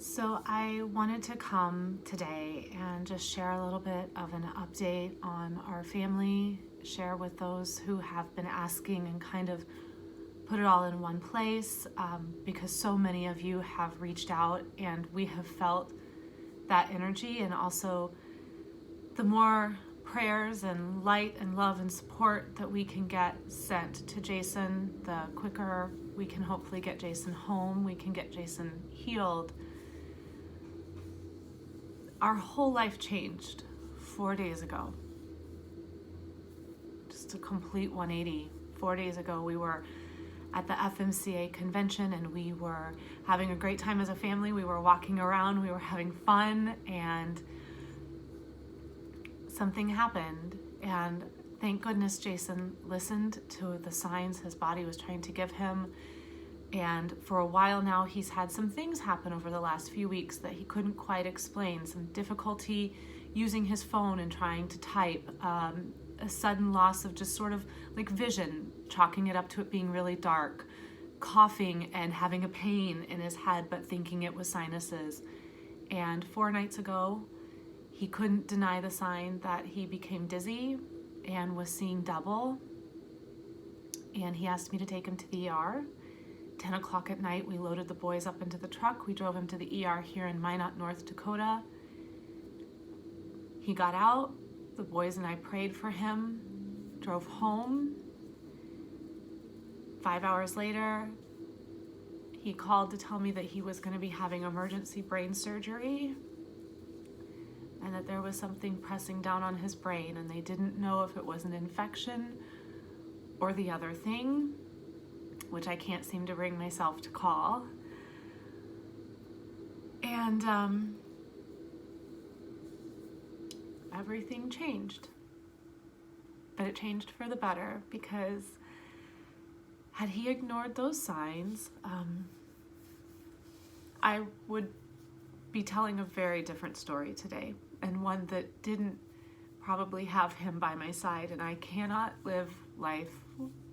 So I wanted to come today and just share a little bit of an update on our family, share with those who have been asking and kind of put it all in one place because so many of you have reached out and we have felt that energy, and also the more prayers and light and love and support that we can get sent to Jason, the quicker we can hopefully get Jason home, we can get Jason healed. Our whole life changed 4 days ago. Just a complete 180. 4 days ago, we were at the FMCA convention and we were having a great time as a family. We were walking around, we were having fun, and something happened. And thank goodness Jason listened to the signs his body was trying to give him. And for a while now, he's had some things happen over the last few weeks that he couldn't quite explain. Some difficulty using his phone and trying to type, a sudden loss of just sort of like vision, chalking it up to it being really dark, coughing and having a pain in his head, but thinking it was sinuses. And 4 nights ago, he couldn't deny the sign that he became dizzy and was seeing double. And he asked me to take him to the ER. 10 o'clock at night, we loaded the boys up into the truck. We drove him to the ER here in Minot, North Dakota. He got out. The boys and I prayed for him, drove home. 5 hours later, he called to tell me that he was going to be having emergency brain surgery and that there was something pressing down on his brain, and they didn't know if it was an infection or the other thing, which I can't seem to bring myself to call. And everything changed. But it changed for the better, because had he ignored those signs, I would be telling a very different story today, and one that didn't probably have him by my side, and I cannot live life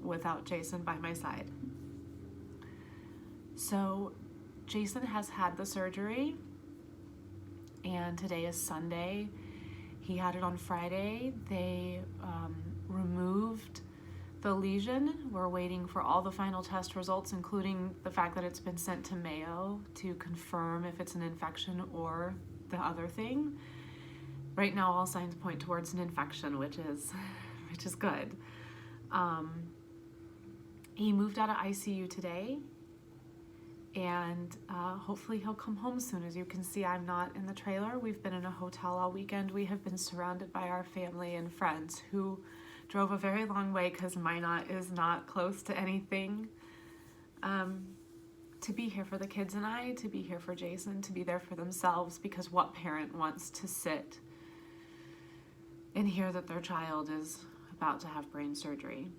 without Jason by my side. So Jason has had the surgery, and today is Sunday. He had it on Friday. They removed the lesion. We're waiting for all the final test results, including the fact that it's been sent to Mayo to confirm if it's an infection or the other thing. Right now, all signs point towards an infection, which is good. He moved out of ICU today, and hopefully he'll come home soon. As you can see, I'm not in the trailer. We've been in a hotel all weekend. We have been surrounded by our family and friends who drove a very long way, because Minot is not close to anything, to be here for the kids and I, to be here for Jason, to be there for themselves, because what parent wants to sit and hear that their child is about to have brain surgery?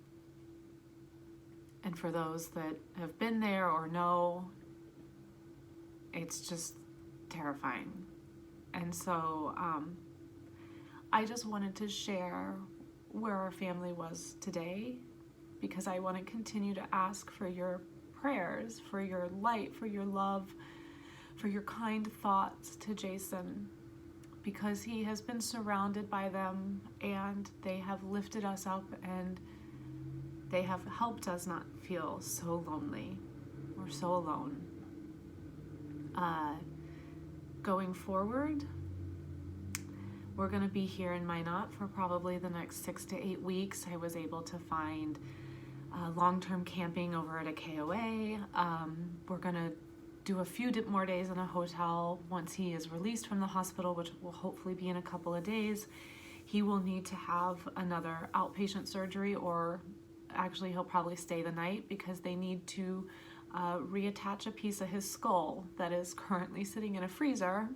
And for those that have been there or know, it's just terrifying. And so I just wanted to share where our family was today, because I want to continue to ask for your prayers, for your light, for your love, for your kind thoughts to Jason, because he has been surrounded by them, and they have lifted us up, and they have helped us not feel so lonely or so alone. Going forward, we're going to be here in Minot for probably the next 6 to 8 weeks. I was able to find long-term camping over at a KOA. We're going to do a few more days in a hotel once he is released from the hospital, which will hopefully be in a couple of days. He will need to have another outpatient surgery, or actually he'll probably stay the night, because they need to reattach a piece of his skull that is currently sitting in a freezer,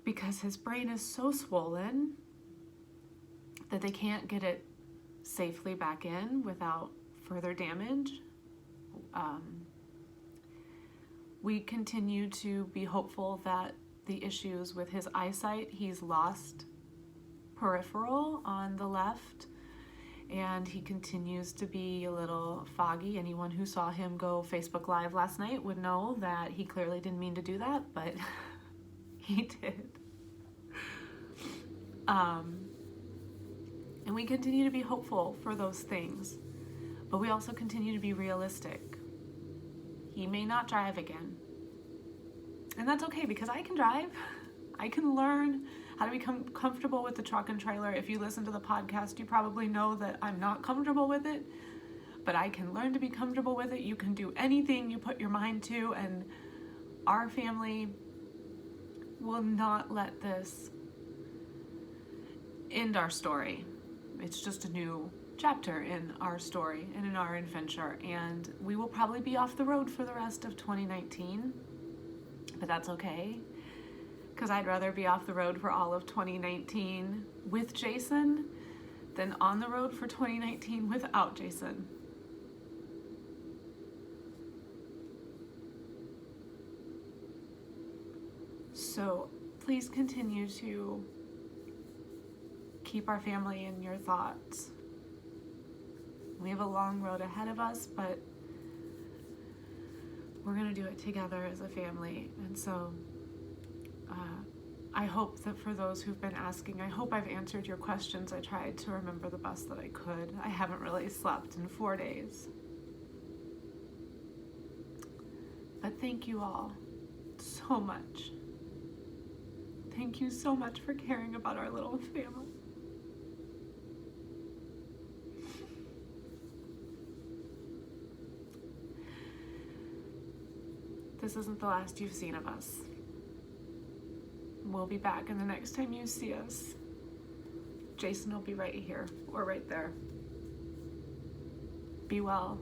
because his brain is so swollen that they can't get it safely back in without further damage. We continue to be hopeful that the issues with his eyesight, he's lost peripheral on the left, and he continues to be a little foggy. Anyone who saw him go Facebook Live last night would know that he clearly didn't mean to do that, but he did. And we continue to be hopeful for those things, but we also continue to be realistic. He may not drive again. And that's okay, because I can drive. I can learn how to become comfortable with the truck and trailer. If you listen to the podcast, you probably know that I'm not comfortable with it, but I can learn to be comfortable with it. You can do anything you put your mind to, and our family will not let this end our story. It's just a new chapter in our story and in our adventure, and we will probably be off the road for the rest of 2019, but that's okay, because I'd rather be off the road for all of 2019 with Jason than on the road for 2019 without Jason. So please continue to keep our family in your thoughts. We have a long road ahead of us, but we're going to do it together as a family. And so I hope that for those who've been asking, I hope I've answered your questions. I tried to remember the best that I could. I haven't really slept in 4 days. But thank you all so much. Thank you so much for caring about our little family. This isn't the last you've seen of us. We'll be back, and the next time you see us, Jason will be right here or right there. Be well.